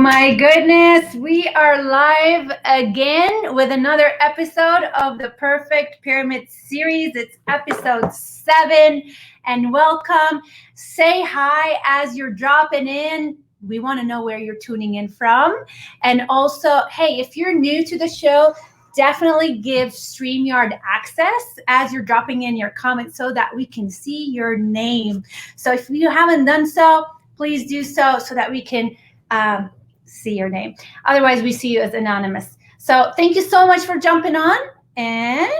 my goodness, we are live again with another episode of the Perfect Pyramid series. It's episode 7, and welcome. Say hi as you're dropping in. We want to know where you're tuning in from. And also, hey, if you're new to the show, definitely give StreamYard access as you're dropping in your comments so that we can see your name. So if you haven't done so, please do so that we can see your name. Otherwise, we see you as anonymous. So thank you so much for jumping on. And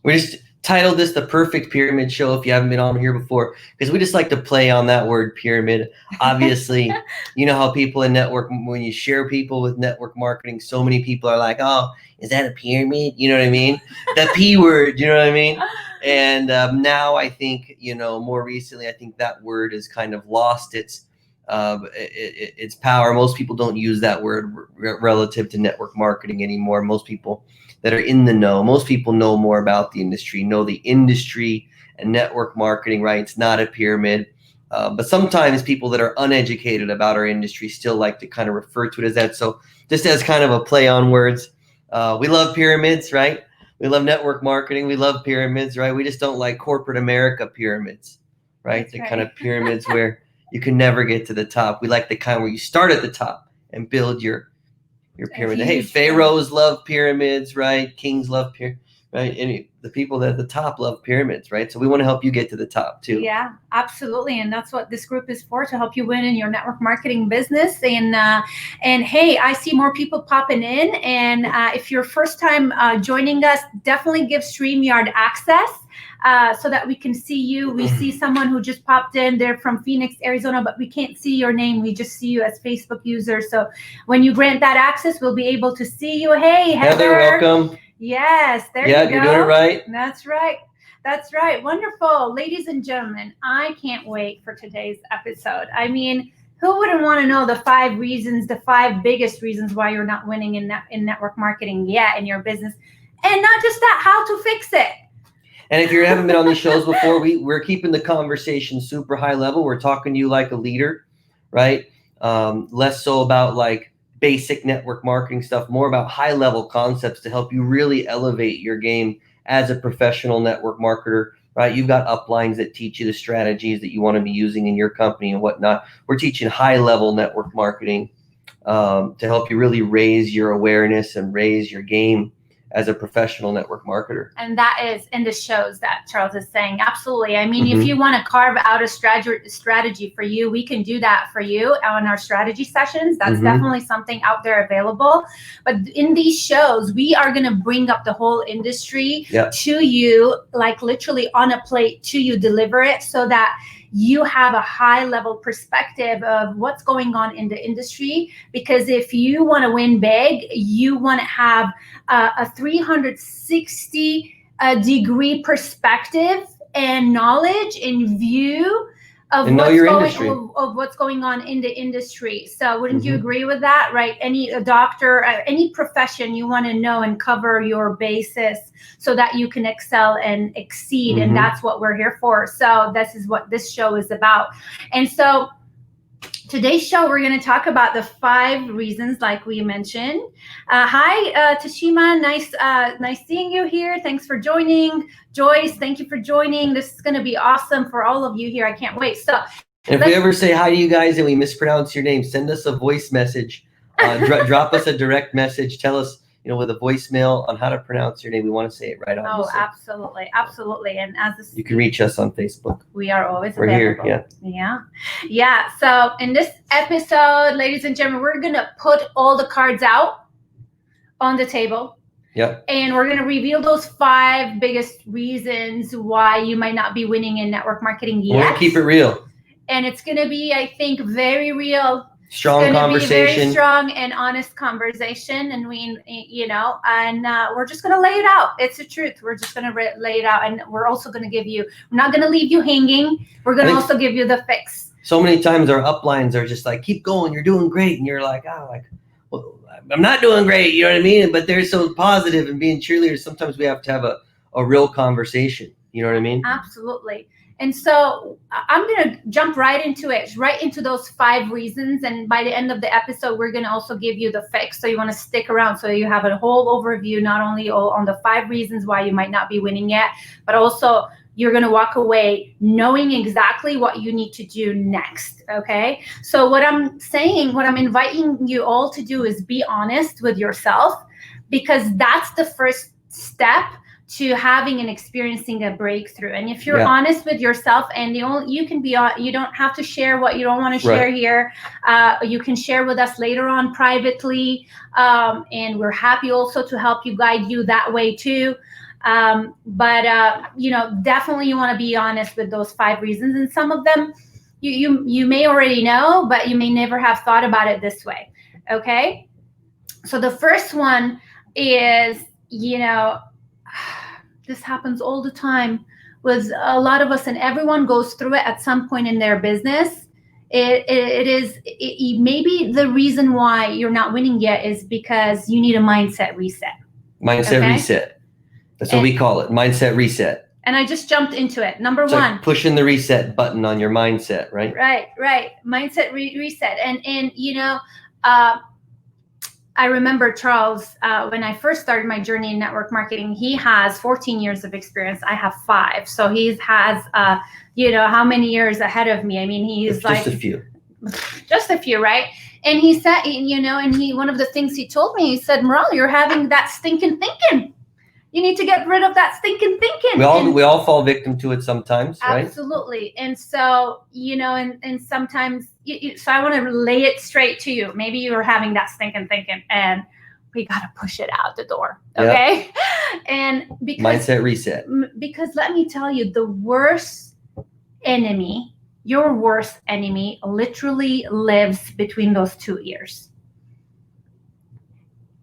we just titled this The Perfect Pyramid Show if you haven't been on here before, because we just like to play on that word pyramid. Obviously, you know how people in network, when you share people with network marketing, so many people are like, oh, is that a pyramid? You know what I mean? The P word, you know what I mean? And now I think, more recently, I think that word has kind of lost its power. Most people don't use that word relative to network marketing anymore. Most people that are in the know, most people know more about the industry, know the industry and network marketing, right? It's not a pyramid. But sometimes people that are uneducated about our industry still like to kind of refer to it as that. So just as kind of a play on words, we love pyramids, right? We love network marketing. We love pyramids, right? We just don't like corporate America pyramids, right? That's the right. Kind of pyramids where you can never get to the top. We like the kind where you start at the top and build your pyramid. Hey, pharaohs love pyramids, right? Kings love pyramids, right? And the people that at the top love pyramids, right? So we want to help you get to the top too. Yeah, absolutely. And that's what this group is for, to help you win in your network marketing business. And hey, I see more people popping in. And if you're first time joining us, definitely give StreamYard access. So that we can see you. We see someone who just popped in. They're from Phoenix, Arizona, but we can't see your name. We just see you as Facebook users. So when you grant that access, we'll be able to see you. Hey, Heather, welcome. Yes, there you go. Yeah, you're doing it right. That's right. That's right. Wonderful. Ladies and gentlemen, I can't wait for today's episode. I mean, who wouldn't want to know the 5 biggest reasons why you're not winning in network marketing yet in your business? And not just that, how to fix it. And if you haven't been on these shows before, we're keeping the conversation super high level. We're talking to you like a leader, right? Less so about like basic network marketing stuff, more about high level concepts to help you really elevate your game as a professional network marketer, right? You've got uplines that teach you the strategies that you want to be using in your company and whatnot. We're teaching high level network marketing to help you really raise your awareness and raise your game as a professional network marketer. And that is in the shows that Charles is saying. Absolutely. I mean, if you want to carve out a strategy for you, we can do that for you on our strategy sessions. That's definitely something out there available. But in these shows, we are going to bring up the whole industry to you, like literally on a plate to you, deliver it so that you have a high level perspective of what's going on in the industry. Because if you want to win big, you want to have a 360 degree perspective and knowledge and view of what's going on in the industry. So wouldn't you agree with that, right? A doctor, any profession, you want to know and cover your basis so that you can excel and exceed. And that's what we're here for. So this is what this show is about. And so today's show, we're going to talk about the 5 reasons, like we mentioned. Hi, Tashima. Nice seeing you here. Thanks for joining. Joyce, thank you for joining. This is going to be awesome for all of you here. I can't wait. So, if we ever say hi to you guys and we mispronounce your name, send us a voice message. Drop us a direct message. Tell us, with a voicemail on how to pronounce your name. We want to say it right. Oh, absolutely. Absolutely. And you can reach us on Facebook. We are always available. We're here. Yeah. So in this episode, ladies and gentlemen, we're going to put all the cards out on the table. Yep. And we're going to reveal those 5 biggest reasons why you might not be winning in network marketing yet. We're going to keep it real. And it's going to be, I think, very real. Strong conversation. Be very strong and honest conversation, and we're just going to lay it out. It's the truth. We're just going to lay it out, and we're also going to we're not going to leave you hanging. We're going to also give you the fix. So many times our uplines are just like, keep going, you're doing great, and you're like, well, I'm not doing great, you know what I mean? But they're so positive and being cheerleaders. Sometimes we have to have a real conversation. You know what I mean? Absolutely. And so I'm going to jump right into it, right into those 5 reasons. And by the end of the episode, we're going to also give you the fix. So you want to stick around so you have a whole overview, not only on the 5 reasons why you might not be winning yet, but also you're going to walk away knowing exactly what you need to do next. Okay. So what I'm saying, what I'm inviting you all to do is be honest with yourself, because that's the first step to having and experiencing a breakthrough. And if you're honest with yourself, and you can be, you don't have to share what you don't want to share here. You can share with us later on privately. And we're happy also to help you, guide you that way too. Definitely you want to be honest with those 5 reasons. And some of them you may already know, but you may never have thought about it this way. Okay. So the first one is, this happens all the time with a lot of us, and everyone goes through it at some point in their business. Maybe the reason why you're not winning yet is because you need a mindset reset. Reset. That's what we call it. Mindset reset. And I just jumped into it. Number 1. Like pushing the reset button on your mindset, right? Right. Mindset reset. And I remember Charles, when I first started my journey in network marketing, he has 14 years of experience. I have 5. So he has, how many years ahead of me? I mean, he's just a few, right? And he said, one of the things he told me, he said, Maral, you're having that stinking thinking. You need to get rid of that stinking thinking. We all fall victim to it sometimes, right? Absolutely. And so, and sometimes, so I want to lay it straight to you. Maybe you are having that stinking thinking, and we got to push it out the door. Okay. Yep. And because mindset reset. Because let me tell you, your worst enemy literally lives between those 2 ears.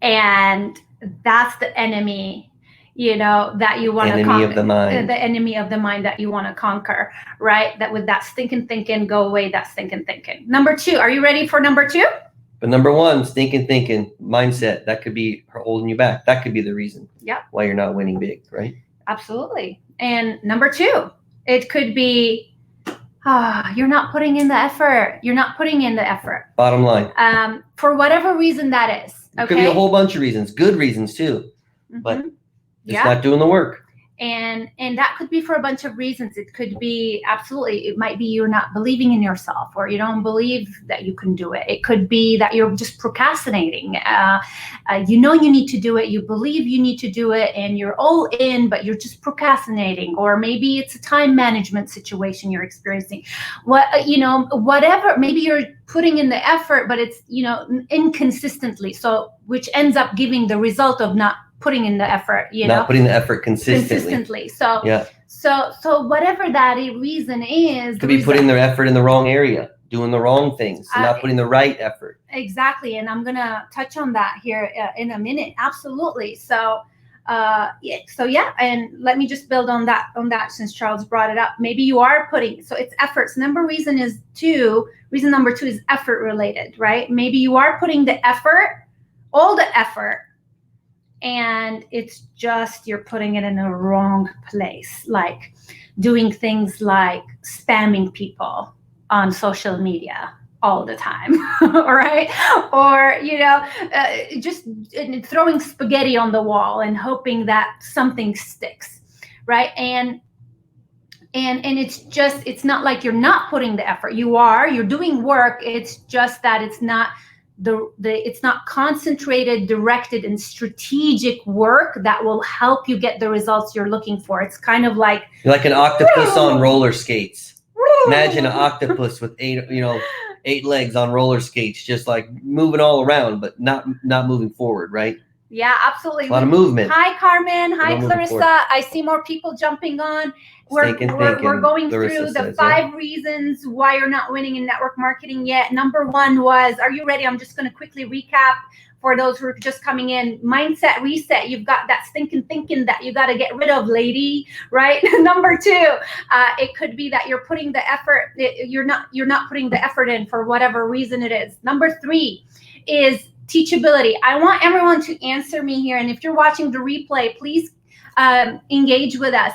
And that's the enemy, that you want to conquer. The enemy of the mind that you want to conquer, right? That with that stinking thinking, go away that stinking thinking. Number 2, are you ready for number 2? But number 1, stinking thinking, mindset, that could be holding you back. That could be the reason why you're not winning big, right? Absolutely. And number 2, it could be, you're not putting in the effort. Bottom line. For whatever reason that is. Okay? It could be a whole bunch of reasons, good reasons too, but it's not doing the work. And that could be for a bunch of reasons. It could be, absolutely, it might be you're not believing in yourself, or you don't believe that you can do it. It could be that you're just procrastinating. You need to do it. You believe you need to do it, and you're all in, but you're just procrastinating. Or maybe it's a time management situation you're experiencing. Whatever. Maybe you're putting in the effort, but it's, inconsistently. So, which ends up giving the result of not putting in the effort, not putting the effort consistently. So whatever that reason is, could be putting their effort in the wrong area, doing the wrong things, not putting the right effort. Exactly. And I'm going to touch on that here in a minute. Absolutely. So and let me just build on that since Charles brought it up. Maybe you are putting, so it's efforts. Reason number 2 is effort related, right? Maybe you are putting the effort, all the effort, and it's just you're putting it in the wrong place, like doing things like spamming people on social media all the time, all right? Or, just throwing spaghetti on the wall and hoping that something sticks, right? And it's not like you're not putting the effort. You're doing work. It's just that it's not it's not concentrated, directed, and strategic work that will help you get the results you're looking for. It's kind of like an octopus on roller skates. Imagine an octopus with 8 legs on roller skates, just like moving all around, but not moving forward, right? Yeah, absolutely. A lot of movement. Hi, Carmen. Hi, Clarissa. I see more people jumping on. We're going through the 5 reasons why you're not winning in network marketing yet. Number 1 was, are you ready? I'm just going to quickly recap for those who are just coming in. Mindset reset. You've got that stinking thinking that you got to get rid of, lady, right? Number 2, it could be that you're putting the effort. You're not putting the effort in for whatever reason it is. Number 3 is teachability. I want everyone to answer me here. And if you're watching the replay, please engage with us.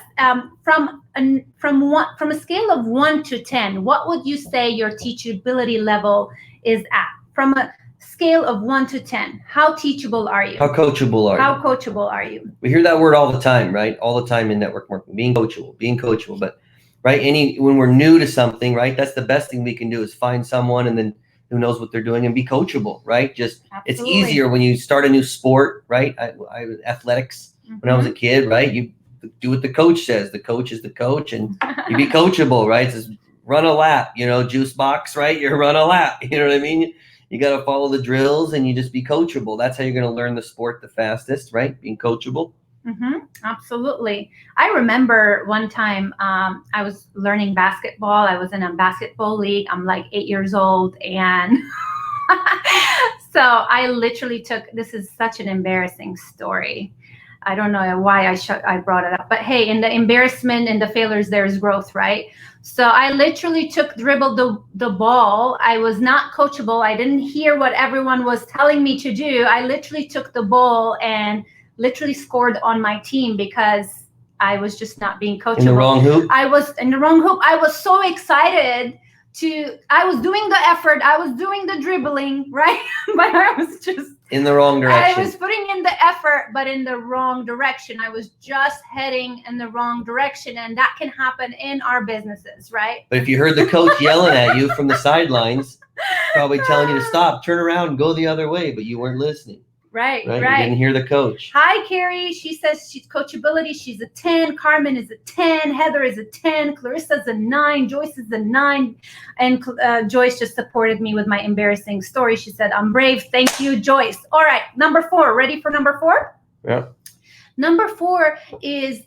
From a scale of 1 to 10, what would you say your teachability level is at? From a scale of 1 to 10, how teachable are you? How coachable are you? How coachable are you? We hear that word all the time, right? All the time in network marketing, being coachable. But right, when we're new to something, right, that's the best thing we can do is find someone and then who knows what they're doing and be coachable, right? Just Absolutely. It's easier when you start a new sport, right? I was athletics when I was a kid, right? You do what the coach says. The coach is the coach, and you be coachable, right? It's just run a lap, juice box, right? You run a lap, you know what I mean? You got to follow the drills and you just be coachable. That's how you're going to learn the sport the fastest, right? Being coachable. Absolutely. I remember one time I was learning basketball. I was in a basketball league. I'm like 8 years old. And so I literally this is such an embarrassing story. I don't know why I brought it up, but hey, in the embarrassment and the failures, there's growth, right? So I literally dribbled the ball. I was not coachable. I didn't hear what everyone was telling me to do. I literally took the ball and literally scored on my team because I was just not being coachable. In the wrong hoop? I was in the wrong hoop. I was so excited I was doing the effort. I was doing the dribbling, right? But I was just in the wrong direction. I was putting in the effort, but in the wrong direction. I was just heading in the wrong direction. And that can happen in our businesses, right? But if you heard the coach yelling at you from the sidelines, probably telling you to stop, turn around and go the other way, but you weren't listening. Right. You didn't hear the coach. Hi, Carrie. She says she's coachability. She's a 10. Carmen is a 10. Heather is a 10. Clarissa's a 9. Joyce is a 9. And Joyce just supported me with my embarrassing story. She said, I'm brave. Thank you, Joyce. All right. Number 4. Ready for number 4? Yeah. Number 4 is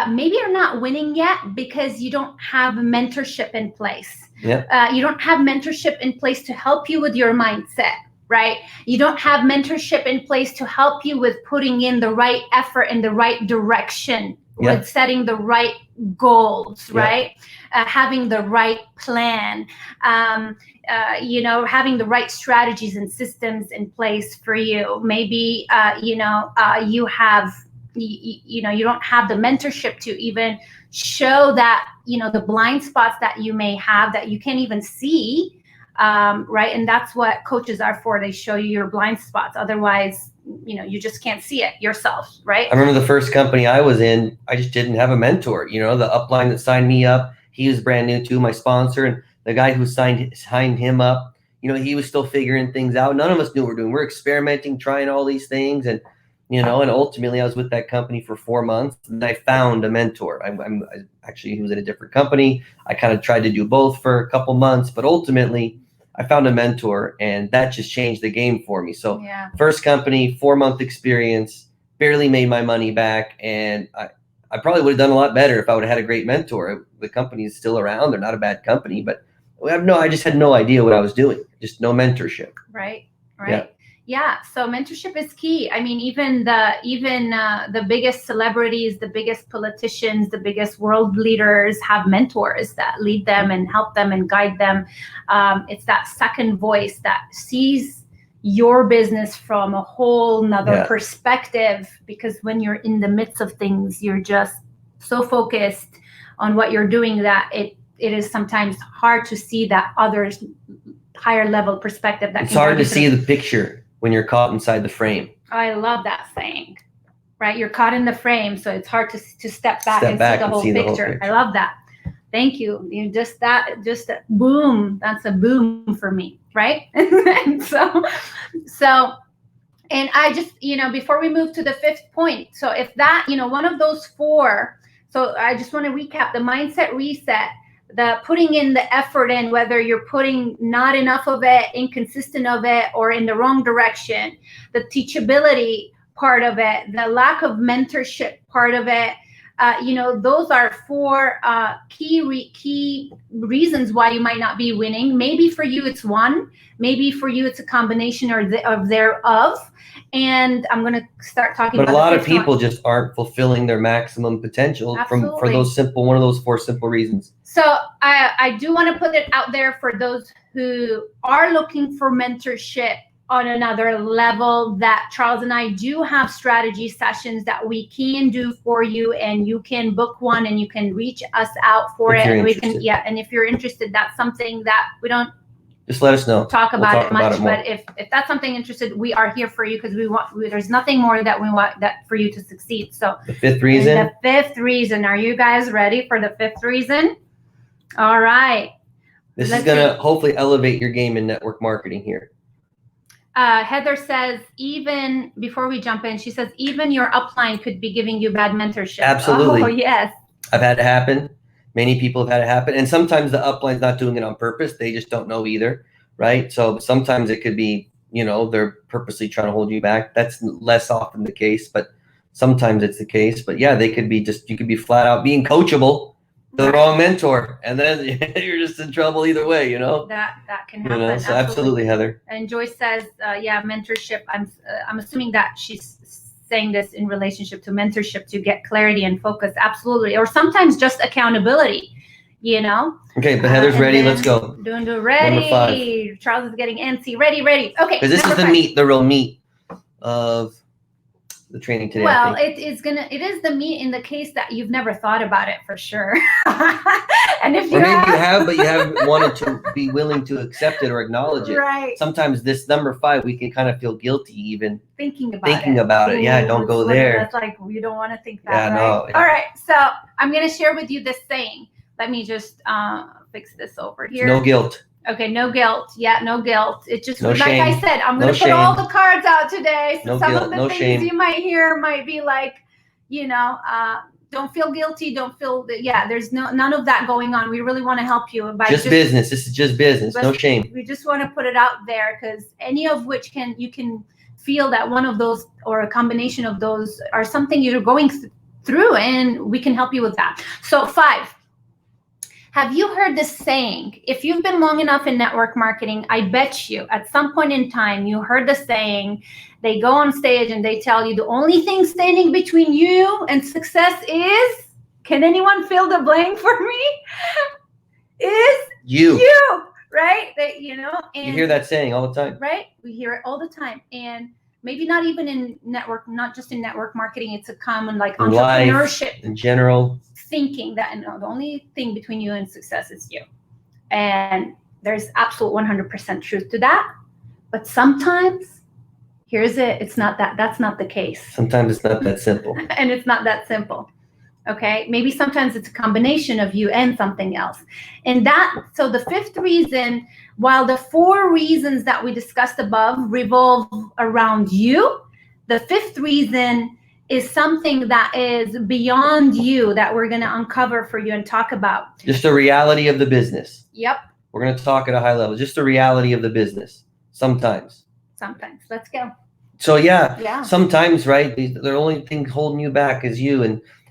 maybe you're not winning yet because you don't have mentorship in place. Yeah. You don't have mentorship in place to help you with your mindset. Right? You don't have mentorship in place to help you with putting in the right effort in the right direction, with setting the right goals, right? Having the right plan, having the right strategies and systems in place for you. Maybe, you don't have the mentorship to even show that, the blind spots that you may have that you can't even see. Right. And that's what coaches are for. They show you your blind spots. Otherwise, you just can't see it yourself. Right. I remember the first company I was in, I just didn't have a mentor. The upline that signed me up, he was brand new too, my sponsor. And the guy who signed him up, he was still figuring things out. None of us knew what we're doing. We're experimenting, trying all these things. And, and ultimately I was with that company for 4 months and I found a mentor. He was in a different company. I kind of tried to do both for a couple months, but ultimately I found a mentor and that just changed the game for me. So first company, 4-month experience, barely made my money back. And I probably would have done a lot better if I would have had a great mentor. The company is still around. They're not a bad company, but I just had no idea what I was doing. Just no mentorship. Right. Yeah. So mentorship is key. I mean, even the biggest celebrities, the biggest politicians, the biggest world leaders have mentors that lead them and help them and guide them. It's that second voice that sees your business from a whole nother perspective, because when you're in the midst of things, you're just so focused on what you're doing that it is sometimes hard to see that others higher level perspective. It's hard to see the picture when you're caught inside the frame. I love that saying, right? You're caught in the frame, so it's hard to step back and see the whole picture. I love that. Thank you. Just a boom. That's a boom for me, right? And so, and I just, before we move to the 5th point, so if that, one of those 4, so I just want to recap the mindset reset, the putting in the effort in, whether you're putting not enough of it, inconsistent of it, or in the wrong direction, the teachability part of it, the lack of mentorship part of it, those are 4 key reasons why you might not be winning. Maybe for you it's 1, maybe for you it's a combination of thereof. And I'm going to start talking about. But a lot of people just aren't fulfilling their maximum potential for those one of those 4 simple reasons. So I do want to put it out there for those who are looking for mentorship on another level, that Charles and I do have strategy sessions that we can do for you, and you can book one and you can reach us out for it. And we can, and if you're interested, that's something that we don't just let us know. Talk about it much, but if that's something interested, we are here for you, because there's nothing more that we want that for you to succeed. So the fifth reason. The fifth reason. Are you guys ready for the fifth reason? All right. This is gonna hopefully elevate your game in network marketing here. Heather says, even before we jump in, she says, even your upline could be giving you bad mentorship. Absolutely. Oh, yes. I've had it happen. Many people have had it happen. And sometimes the upline's not doing it on purpose. They just don't know either, right? So sometimes it could be, they're purposely trying to hold you back. That's less often the case, but sometimes it's the case. But yeah, they could be you could be flat out being coachable, the wrong mentor, and then you're just in trouble either way, That can happen. So absolutely, Heather. And Joyce says, yeah, mentorship. I'm assuming that she's saying this in relationship to mentorship to get clarity and focus. Absolutely. Or sometimes just accountability, Okay, but Heather's ready. Let's go. Doing ready. Number 5. Charles is getting antsy. Ready. Okay. Because this is the real meat of the training today. Well, it is the meat in the case that you've never thought about it for sure. And if you maybe you have, but you haven't wanted to be willing to accept it or acknowledge it. Right. Sometimes this number 5, we can kind of feel guilty even thinking about it. Yeah, don't go there. That's like, you don't want to think that. Yeah, right? no. Yeah. All right. So I'm going to share with you this saying. Let me just fix this over here. No guilt. Okay, no guilt. Yeah, no guilt. It just, no like shame. I said, I'm going to put all the cards out today. So no some guilt, of the no things shame. you might hear might be like, don't feel guilty. Don't feel there's none of that going on. We really want to help you. By just business. This is just business. No shame. We just want to put it out there, because any of which you can feel that one of those or a combination of those are something you're going through, and we can help you with that. So 5. Have you heard this saying? If you've been long enough in network marketing, I bet you at some point in time you heard the saying. They go on stage and they tell you the only thing standing between you and success is, can anyone fill the blank for me? Is you, right? And you hear that saying all the time. Right? We hear it all the time. And maybe not even in network, not just in network marketing, it's a common like entrepreneurship life, in general. Thinking that the only thing between you and success is you. And there's absolute 100% truth to that. But sometimes, that's not the case. Sometimes it's not that simple. And it's not that simple. Okay, maybe sometimes it's a combination of you and something else. And so the 5th reason, while the 4 reasons that we discussed above revolve around you, the 5th reason is something that is beyond you that we're going to uncover for you and talk about. Just the reality of the business. Yep. We're going to talk at a high level. Just the reality of the business. Sometimes. Let's go. So yeah. Sometimes, right? The only thing holding you back is you.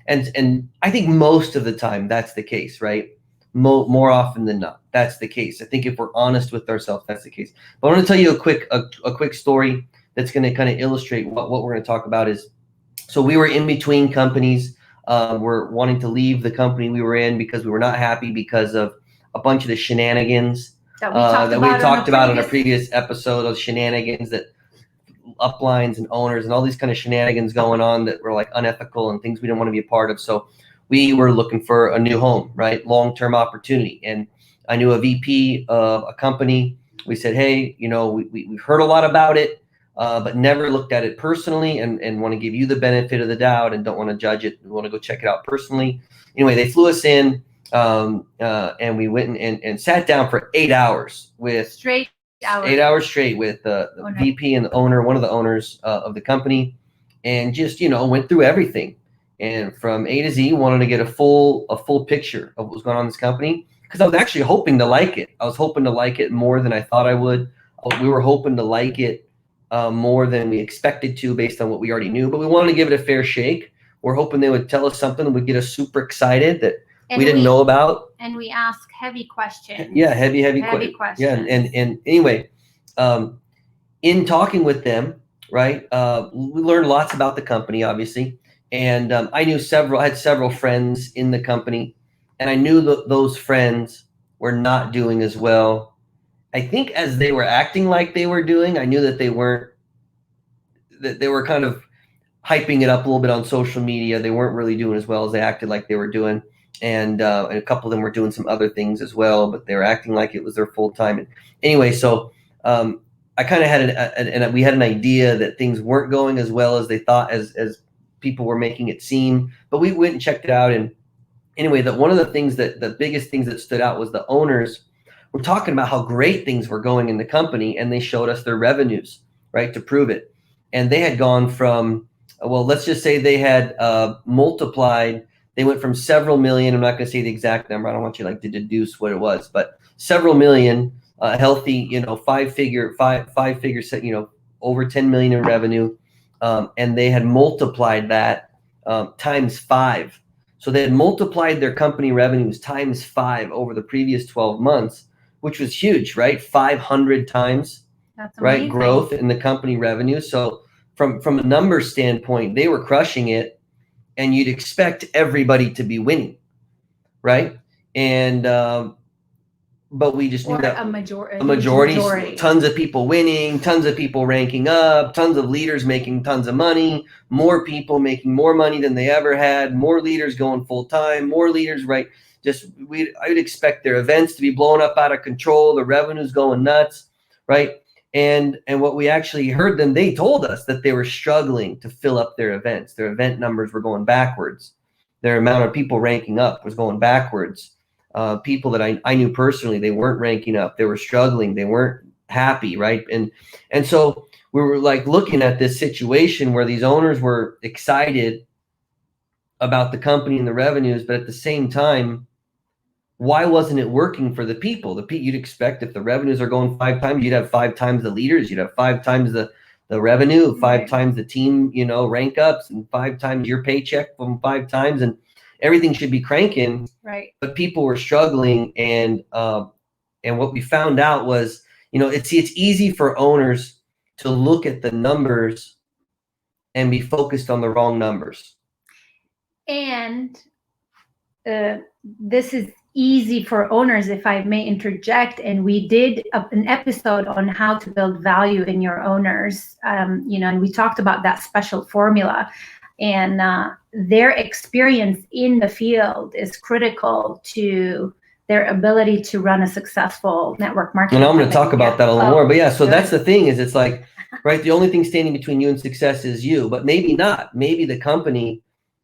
And I think most of the time that's the case, right? More often than not, that's the case. I think if we're honest with ourselves, that's the case. But I want to tell you a quick story that's going to kind of illustrate what we're going to talk about is, so we were in between companies. We're wanting to leave the company we were in because we were not happy because of a bunch of the shenanigans that we talked about in a previous episode of shenanigans that uplines and owners and all these kind of shenanigans going on that were like unethical and things we didn't want to be a part of. So we were looking for a new home, right? Long-term opportunity. And I knew a VP of a company. We said, hey, we've heard a lot about it, but never looked at it personally and want to give you the benefit of the doubt and don't want to judge it. We want to go check it out personally. Anyway, they flew us in and we went and sat down for 8 hours with 8 hours straight with the VP and the owner, one of the owners of the company, and just, went through everything. And from A to Z, wanted to get a full picture of what was going on in this company, because I was actually hoping to like it. I was hoping to like it more than I thought I would. We were hoping to like it more than we expected to based on what we already knew, but we wanted to give it a fair shake. We're hoping they would tell us something that would get us super excited that we didn't know about. And we ask heavy questions. Yeah, heavy questions. Yeah, and anyway, in talking with them, right, we learned lots about the company, obviously. And I had several friends in the company, and I knew that those friends were not doing as well I think as they were acting like they were doing, I knew that they weren't, that they were kind of hyping it up a little bit on social media. They weren't really doing as well as they acted like they were doing. And a couple of them were doing some other things as well, but they were acting like it was their full time. And anyway, so I kind of had we had an idea that things weren't going as well as they thought, as people were making it seem. But we went and checked it out. And anyway, one of the things the biggest things that stood out was the owners were talking about how great things were going in the company, and they showed us their revenues, right, to prove it. And they had gone from, well, let's just say they had multiplied. They went from several million. I'm not going to say the exact number. I don't want you to deduce what it was, but several million, healthy, five figure, over 10 million in revenue. And they had multiplied that times 5. So they had multiplied their company revenues times 5 over the previous 12 months, which was huge, right? 500 times, That's right? amazing. Growth in the company revenue. So from a numbers standpoint, they were crushing it. And you'd expect everybody to be winning, right? And but we just knew that a majority, tons of people winning, tons of people ranking up, tons of leaders making tons of money, more people making more money than they ever had, more leaders going full time, more leaders, right? I would expect their events to be blown up out of control, the revenue's going nuts, right? And what we actually heard them, they told us that they were struggling to fill up their events. Their event numbers were going backwards. Their amount of people ranking up was going backwards. People that I knew personally, they weren't ranking up. They were struggling. They weren't happy, right? And so we were looking at this situation where these owners were excited about the company and the revenues, but at the same time, why wasn't it working for the people? You'd expect if the revenues are going 5 times, you'd have 5 times the leaders, you'd have 5 times the revenue, 5 times the team, rank ups, and 5 times your paycheck from 5 times, and everything should be cranking. Right. But people were struggling, and what we found out was, it's easy for owners to look at the numbers and be focused on the wrong numbers. And this is easy for owners, if I may interject. And we did an episode on how to build value in your owners, and we talked about that special formula, and their experience in the field is critical to their ability to run a successful network marketing. And I'm going to talk about that a little more, but yeah, so good. That's the thing is, it's like, right, the only thing standing between you and success is you, but maybe not. Maybe the company,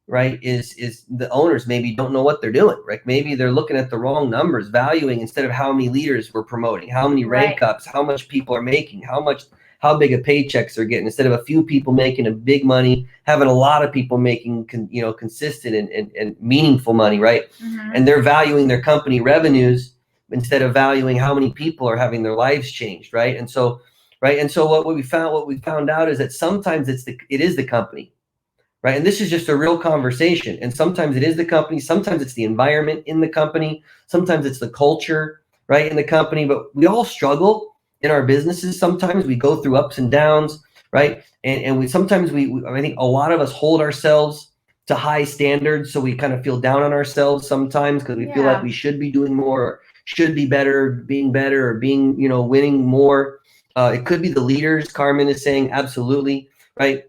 right, is the owners maybe don't know what they're doing, right? Maybe they're looking at the wrong numbers, valuing instead of how many leaders we're promoting, how many rank ups, how much people are making, how big a paychecks they're getting, instead of a few people making a big money, having a lot of people making consistent and meaningful money, right? Mm-hmm. And they're valuing their company revenues instead of valuing how many people are having their lives changed, right? And so what we found out is that sometimes it is the company. Right. And this is just a real conversation. And sometimes it is the company. Sometimes it's the environment in the company. Sometimes it's the culture, right, in the company. But we all struggle in our businesses. Sometimes we go through ups and downs, right? And I think a lot of us hold ourselves to high standards. So we kind of feel down on ourselves sometimes because we feel like we should be doing more, or should be better, being better, or being, winning more. It could be the leaders. Carmen is saying absolutely, right?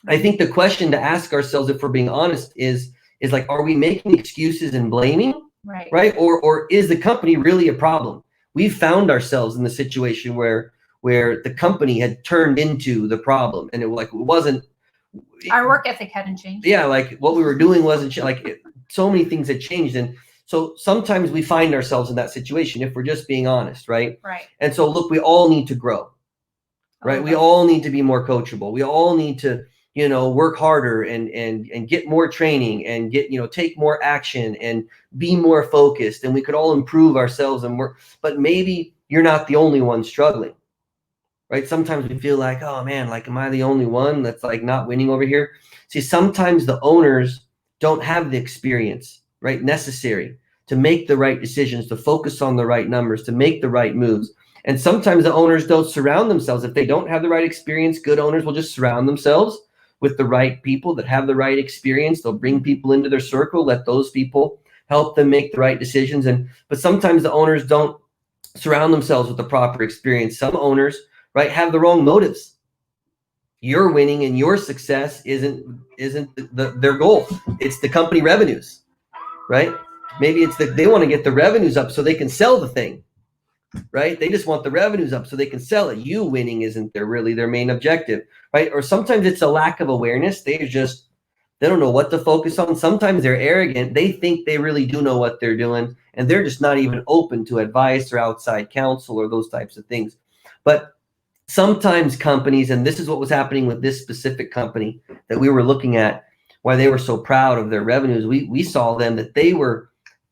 I think the question to ask ourselves, if we're being honest, is like, are we making excuses and blaming, right? Or is the company really a problem? We've found ourselves in the situation where the company had turned into the problem, and it wasn't. Our work ethic hadn't changed. Yeah, like what we were doing wasn't so many things had changed, and so sometimes we find ourselves in that situation if we're just being honest, right? Right. And so look, we all need to grow, right? We all need to be more coachable. We all need to work harder and get more training and get, take more action and be more focused, and we could all improve ourselves and work, but maybe you're not the only one struggling, right? Sometimes we feel like, oh man, am I the only one that's not winning over here? See, sometimes the owners don't have the experience, right, necessary to make the right decisions, to focus on the right numbers, to make the right moves. And sometimes the owners don't surround themselves. If they don't have the right experience, good owners will just surround themselves with the right people that have the right experience. They'll bring people into their circle, let those people help them make the right decisions. But sometimes the owners don't surround themselves with the proper experience. Some owners, right, have the wrong motives. Your winning and your success isn't their goal. It's the company revenues, right? Maybe it's that they want to get the revenues up so they can sell the thing, right? They just want the revenues up so they can sell it. You winning isn't really their main objective, right? Or sometimes it's a lack of awareness. They don't know what to focus on. Sometimes they're arrogant. They think they really do know what they're doing, and they're just not even open to advice or outside counsel or those types of things. But sometimes companies, and this is what was happening with this specific company that we were looking at, why they were so proud of their revenues. We saw them that they were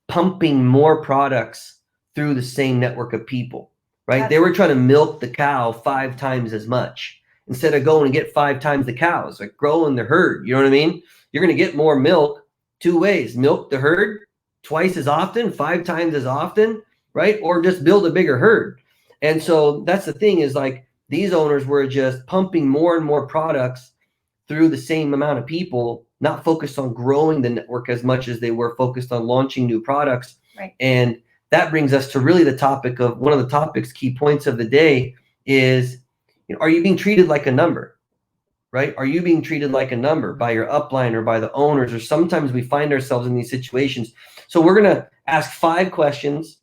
pumping more products through the same network of people, right? They were trying to milk the cow 5 times as much instead of going and get 5 times the cows, like growing the herd. You know what I mean? You're going to get more milk 2 ways: milk the herd twice as often, 5 times as often, right? Or just build a bigger herd. And so that's the thing, is like these owners were just pumping more and more products through the same amount of people, not focused on growing the network as much as they were focused on launching new products. Right. And that brings us to really the topic of one of the topics, key points of the day is, are you being treated like a number, right? Are you being treated like a number by your upline or by the owners? Or sometimes we find ourselves in these situations. So we're going to ask 5 questions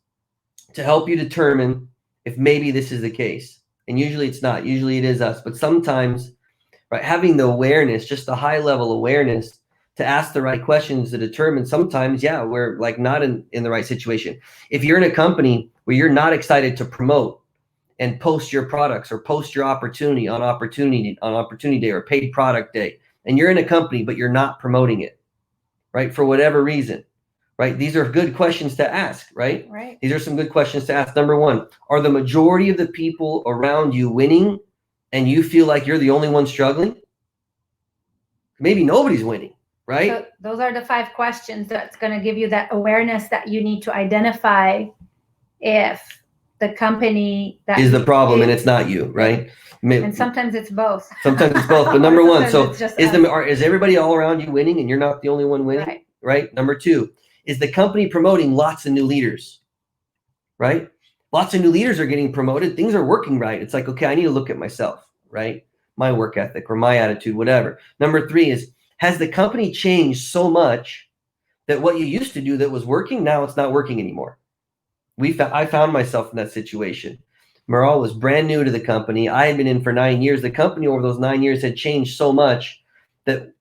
to help you determine if maybe this is the case. And usually it's not. Usually it is us. But sometimes, right, having the awareness, just the high level awareness to ask the right questions to determine, sometimes, yeah, we're like not in the right situation. If you're in a company where you're not excited to promote and post your products or post your opportunity on opportunity day or paid product day, and you're in a company but you're not promoting it, right, for whatever reason, right? These are good questions to ask, right? Right. These are some good questions to ask. Number 1, are the majority of the people around you winning and you feel like you're the only one struggling? Maybe nobody's winning, right? So those are the 5 questions that's going to give you that awareness that you need to identify if the company that is the problem and it's not you, right? And sometimes it's both. Sometimes it's both. But number 1, so is everybody all around you winning and you're not the only one winning, right? Number 2, is the company promoting lots of new leaders, right? Lots of new leaders are getting promoted. Things are working right. It's like, okay, I need to look at myself, right? My work ethic or my attitude, whatever. Number 3 is, has the company changed so much that what you used to do that was working, now it's not working anymore? I found myself in that situation. Meral was brand new to the company. I had been in for 9 years. The company over those 9 years had changed so much that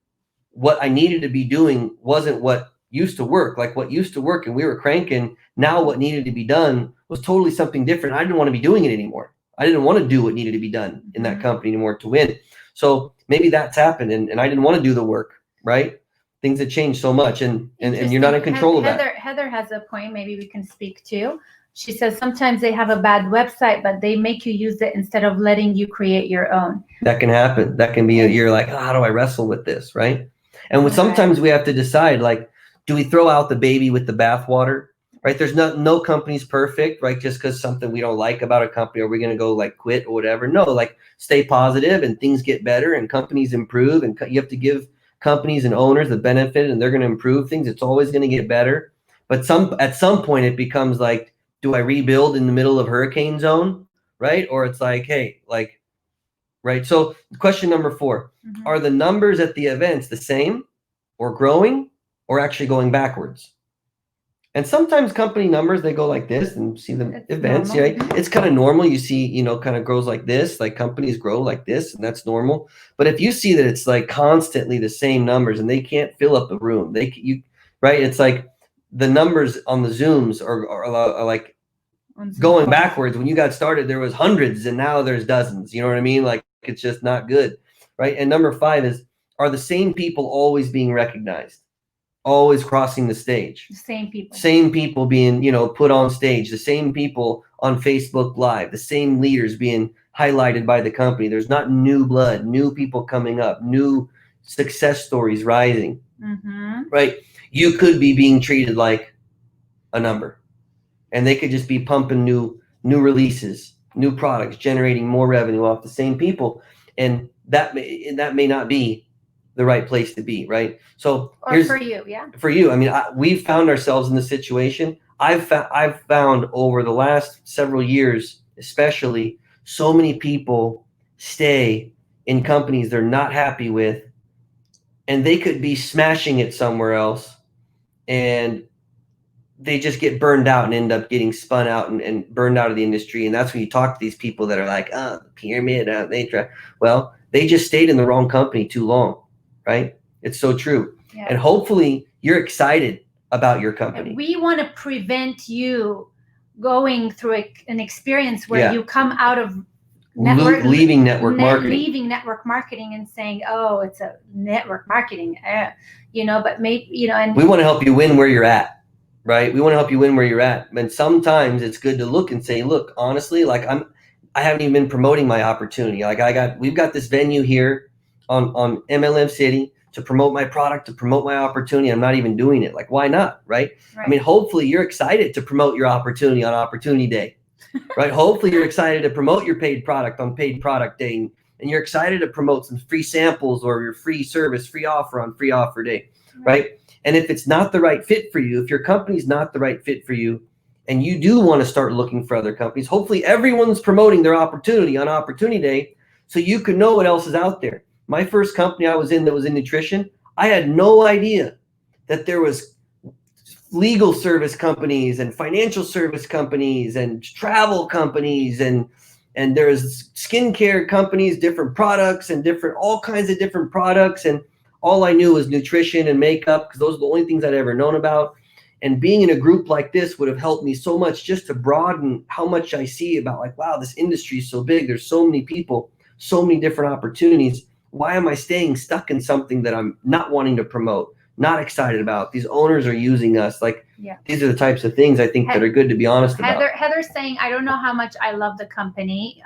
what I needed to be doing wasn't what used to work. Like what used to work and we were cranking, now what needed to be done was totally something different. I didn't want to be doing it anymore. I didn't want to do what needed to be done in that company anymore to win. So maybe that's happened and I didn't want to do the work, right? Things have changed so much and you're not in control of that. Heather has a point maybe we can speak to. She says sometimes they have a bad website, but they make you use it instead of letting you create your own. That can happen. That can be, you're like, how do I wrestle with this, right? And sometimes we have to decide, like, do we throw out the baby with the bathwater, right? There's no company's perfect, right? Just because something we don't like about a company, are we going to go like quit or whatever? No, like stay positive and things get better and companies improve, and you have to give companies and owners the benefit and they're going to improve things. It's always going to get better. But at some point it becomes like, do I rebuild in the middle of hurricane zone, right? Or it's like, hey, like, right? So question number 4, are the numbers at the events the same or growing or actually going backwards? And sometimes company numbers, they go like this, and see the events, right? It's kind of normal. You see, kind of grows like this, like companies grow like this, and that's normal. But if you see that it's like constantly the same numbers and they can't fill up the room, right? It's like the numbers on the Zooms are like going backwards. When you got started, there was hundreds and now there's dozens. You know what I mean? Like it's just not good, right? And number 5 is, are the same people always being recognized? Always crossing the stage. The same people being, put on stage, the same people on Facebook Live, the same leaders being highlighted by the company. There's not new blood, new people coming up, new success stories rising, right? You could be being treated like a number, and they could just be pumping new releases, new products, generating more revenue off the same people. And that may not be the right place to be, right? So or for you, yeah. For you, I mean, we've found ourselves in this situation. I've found over the last several years, especially, so many people stay in companies they're not happy with, and they could be smashing it somewhere else, and they just get burned out and end up getting spun out and burned out of the industry. And that's when you talk to these people that are like, oh, the pyramid, well, they just stayed in the wrong company too long, right? It's so true. Yeah. And hopefully you're excited about your company. We want to prevent you going through an experience where you come out of leaving network marketing and saying, oh, it's a network marketing, but maybe, and we want to help you win where you're at. Right? We want to help you win where you're at. And sometimes it's good to look and say, look, honestly, like I haven't even been promoting my opportunity. Like we've got this venue here on MLM City to promote my product, to promote my opportunity. I'm not even doing it. Like, why not? Right? I mean, hopefully you're excited to promote your opportunity on Opportunity Day, right? Hopefully you're excited to promote your paid product on Paid Product Day. And you're excited to promote some free samples or your free service, free offer on Free Offer Day, right? And if it's not the right fit for you, if your company's not the right fit for you, and you do want to start looking for other companies, hopefully everyone's promoting their opportunity on Opportunity Day so you can know what else is out there. My first company I was in that was in nutrition, I had no idea that there was legal service companies and financial service companies and travel companies and there's skincare companies, different products and all kinds of different products. And all I knew was nutrition and makeup because those are the only things I'd ever known about. And being in a group like this would have helped me so much just to broaden how much I see about like, wow, this industry is so big. There's so many people, so many different opportunities. Why am I staying stuck in something that I'm not wanting to promote, not excited about? These owners are using us. Like, these are the types of things I think that are good to be honest about. Heather's saying, I don't know how much I love the company.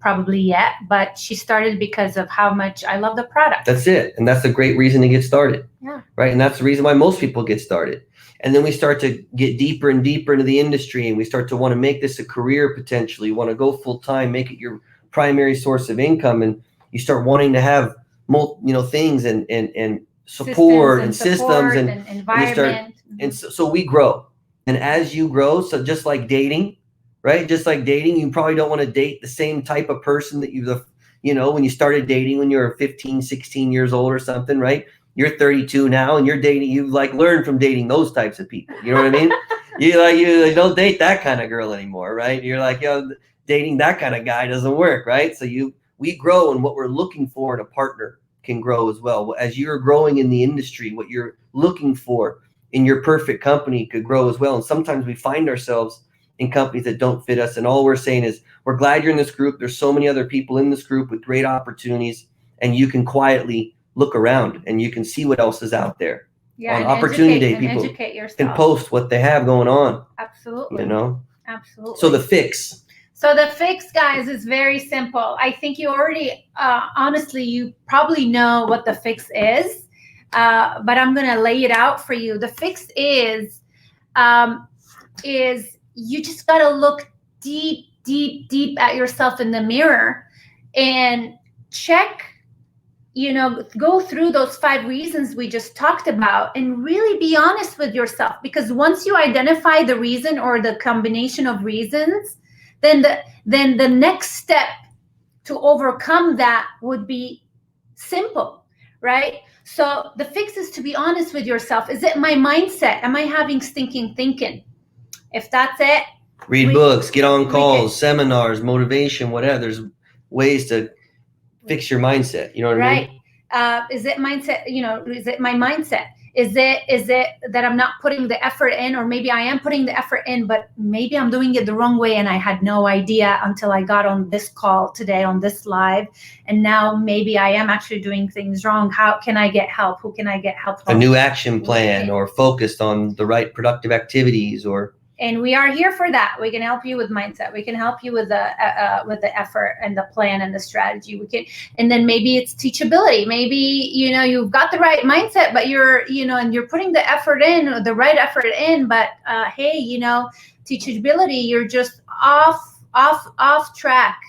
Probably yet, but she started because of how much I love the product. That's it. And that's a great reason to get started. Yeah. Right. And that's the reason why most people get started. And then we start to get deeper and deeper into the industry and we start to want to make this a career potentially. You want to go full time, make it your primary source of income. And you start wanting to have things and support and systems and environment. And so we grow. And as you grow, so just like dating, right? Just like dating, you probably don't want to date the same type of person that when you started dating when you were 15, 16 years old or something, right? You're 32 now and you're dating, you've like learned from dating those types of people. You know what I mean? You don't date that kind of girl anymore, right? You're like, dating that kind of guy doesn't work, right? So we grow and what we're looking for in a partner can grow as well. As you're growing in the industry, what you're looking for in your perfect company could grow as well. And sometimes we find ourselves in companies that don't fit us. And all we're saying is, we're glad you're in this group. There's so many other people in this group with great opportunities, and you can quietly look around and you can see what else is out there. Yeah, on Opportunity Day, people can post what they have going on. Absolutely. Absolutely. So the fix. Guys, is very simple. I think you already, honestly, you probably know what the fix is, but I'm going to lay it out for you. The fix is you just got to look deep at yourself in the mirror and check, go through those 5 reasons we just talked about and really be honest with yourself. Because once you identify the reason or the combination of reasons, then the next step to overcome that would be simple, right? So the fix is to be honest with yourself. Is it my mindset? Am I having stinking thinking? If that's it, read books, get on calls, seminars, motivation, whatever. There's ways to fix your mindset. You know what I mean? Is it mindset? Is it my mindset? Is it that I'm not putting the effort in, or maybe I am putting the effort in, but maybe I'm doing it the wrong way and I had no idea until I got on this call today on this live, and now maybe I am actually doing things wrong. How can I get help? Who can I get help from? A new action plan, or focused on the right productive activities, or. And we are here for that. We can help you with mindset. We can help you with the effort and the plan and the strategy. And then maybe it's teachability. Maybe, you've got the right mindset, but you're putting the effort in, the right effort in, but hey, teachability, you're just off off track,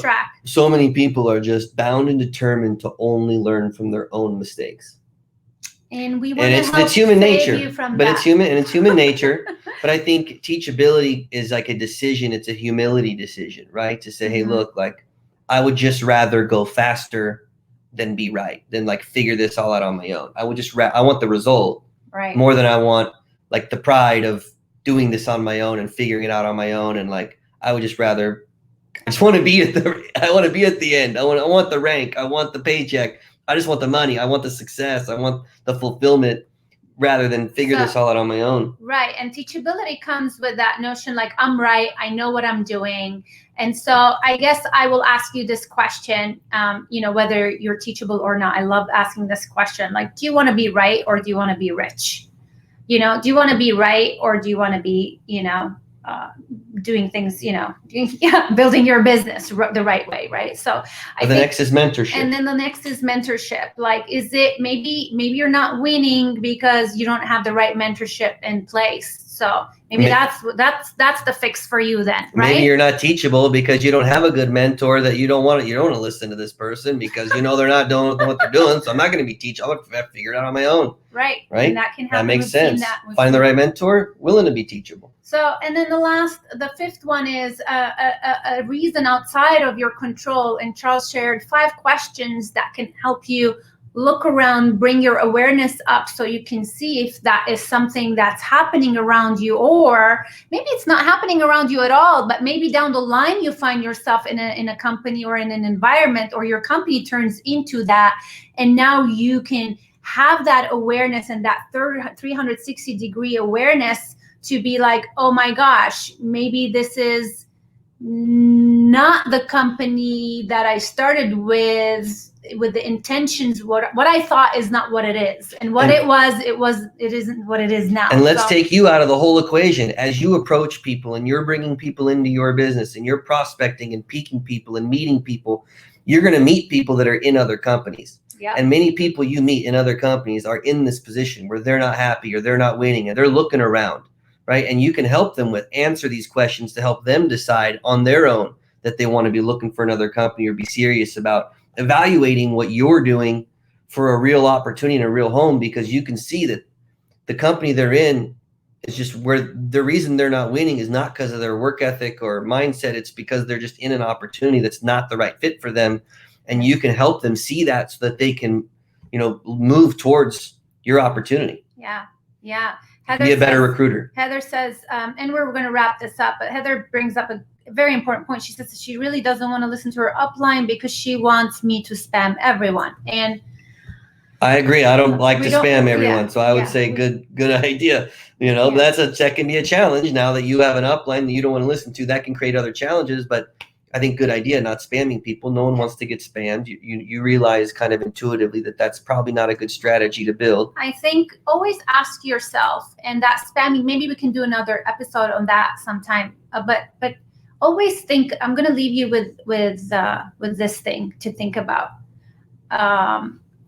track. So many people are just bound and determined to only learn from their own mistakes. And we want to help it's human save nature, you from but that. it's human nature. But I think teachability is like a decision. It's a humility decision, right? To say, hey, look, like I would just rather go faster than be right, than like figure this all out on my own. I would just I want the result more than I want like the pride of doing this on my own and figuring it out on my own. And like I would just rather, I just want to be at the end. I want the rank. I want the paycheck. I just want the money. I want the success. I want the fulfillment rather than figure this all out on my own. Right. And teachability comes with that notion like, I'm right. I know what I'm doing. And so I guess I will ask you this question, whether you're teachable or not. I love asking this question. Like, do you want to be right or do you want to be rich? Do you want to be right or do you want to be, doing things, building your business the right way, right? So the next is mentorship. And then the next is mentorship. Like, is it maybe you're not winning because you don't have the right mentorship in place? So maybe that's the fix for you then, right? Maybe you're not teachable because you don't have a good mentor that you don't want to listen to this person because they're not doing what they're doing. So I'm not going to be teachable. I'm going to figure it out on my own. Right. Right. And that can happen. That makes sense. Find the right mentor, willing to be teachable. So, and then the fifth one is a reason outside of your control. And Charles shared 5 questions that can help you look around, bring your awareness up so you can see if that is something that's happening around you, or maybe it's not happening around you at all, but maybe down the line you find yourself in a company or in an environment, or your company turns into that, and now you can have that awareness and that 360-degree awareness to be like, oh my gosh, maybe this is not the company that I started with the intentions, what I thought is not what it is, and what it isn't what it is now. And let's take you out of the whole equation. As you approach people and you're bringing people into your business and you're prospecting and peaking people and meeting people, you're going to meet people that are in other companies. Yep. And many people you meet in other companies are in this position where they're not happy or they're not winning and they're looking around, right? And you can help them answer these questions to help them decide on their own that they want to be looking for another company or be serious about evaluating what you're doing for a real opportunity and a real home, because you can see that the company they're in is just where the reason they're not winning is not because of their work ethic or mindset. It's because they're just in an opportunity that's not the right fit for them. And you can help them see that so that they can, move towards your opportunity. Yeah. Yeah. Be a better recruiter. Heather says, and we're going to wrap this up, but Heather brings up a very important point. She says she really doesn't want to listen to her upline because she wants me to spam everyone. And I agree. I don't like to spam everyone. So I would say good idea. That can be a challenge now that you have an upline that you don't want to listen to. That can create other challenges, but I think good idea, not spamming people. No one wants to get spammed. You realize kind of intuitively that that's probably not a good strategy to build. I think always ask yourself, and that spamming, maybe we can do another episode on that sometime, but always think, I'm going to leave you with this thing to think about.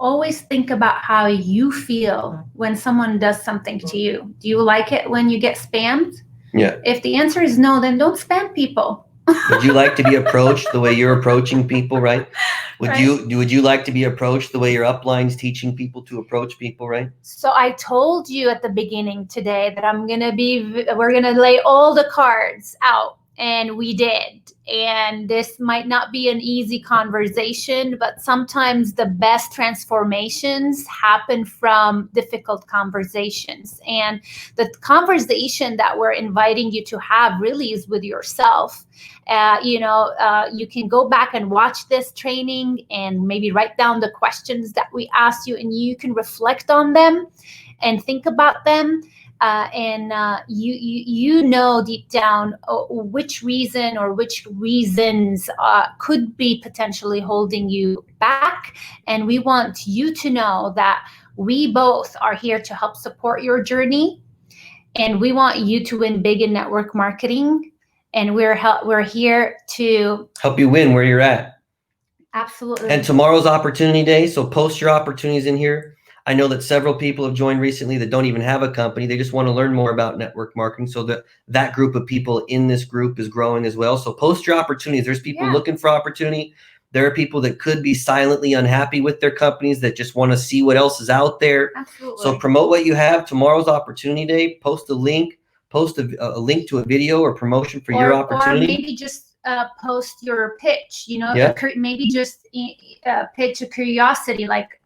Always think about how you feel when someone does something to you. Do you like it when you get spammed? Yeah. If the answer is no, then don't spam people. Would you like to be approached the way you're approaching people, right? Would you like to be approached the way your upline's teaching people to approach people, right? So I told you at the beginning today that we're going to lay all the cards out. And we did. And this might not be an easy conversation, but sometimes the best transformations happen from difficult conversations. And the conversation that we're inviting you to have really is with yourself. You can go back and watch this training and maybe write down the questions that we asked you, and you can reflect on them and think about them. You deep down which reason or which reasons could be potentially holding you back. And we want you to know that we both are here to help support your journey. And we want you to win big in network marketing. And we're here to help you win where you're at. Absolutely. And tomorrow's opportunity day. So post your opportunities in here. I know that several people have joined recently that don't even have a company. They just want to learn more about network marketing. So that group of people in this group is growing as well. So post your opportunities. There's people looking for opportunity. There are people that could be silently unhappy with their companies that just want to see what else is out there. Absolutely. So promote what you have. Tomorrow's opportunity day. Post a link. Post a link to a video or promotion for your opportunity. Or maybe just post your pitch, maybe just pitch a curiosity, like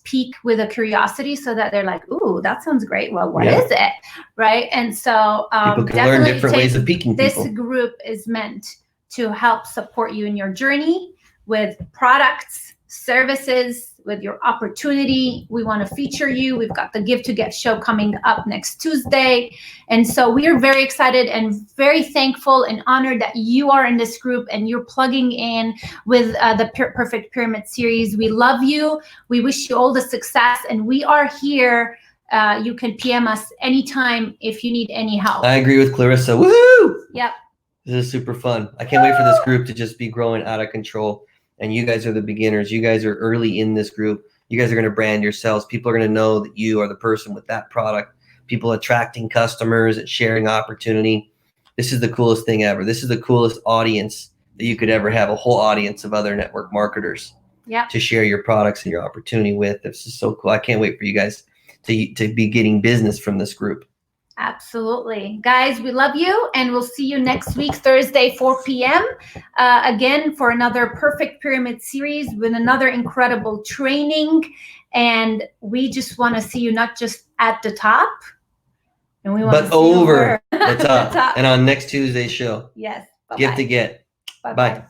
peak with a curiosity, so that they're like, ooh, that sounds great. Well, what is it? Right. And so people can learn different ways of peaking people. This group is meant to help support you in your journey with products, services, with your opportunity. We want to feature you. We've got the Give to Get show coming up next Tuesday. And so we are very excited and very thankful and honored that you are in this group and you're plugging in with the Perfect Pyramid series. We love you. We wish you all the success, and we are here. You can PM us anytime if you need any help. I agree with Clarissa. Woohoo! Yep. This is super fun. I can't wait for this group to just be growing out of control. And you guys are the beginners. You guys are early in this group. You guys are going to brand yourselves. People are going to know that you are the person with that product. People attracting customers and sharing opportunity. This is the coolest thing ever. This is the coolest audience that you could ever have, a whole audience of other network marketers to share your products and your opportunity with. This is so cool. I can't wait for you guys to be getting business from this group. Absolutely. Guys, we love you, and we'll see you next week, Thursday, 4 p.m. Again, for another Perfect Pyramid series with another incredible training. And we just want to see you not just at the top, and we want to see over you the top. And on next Tuesday's show. Yes. Bye-bye. Give to Get. Bye-bye. Bye.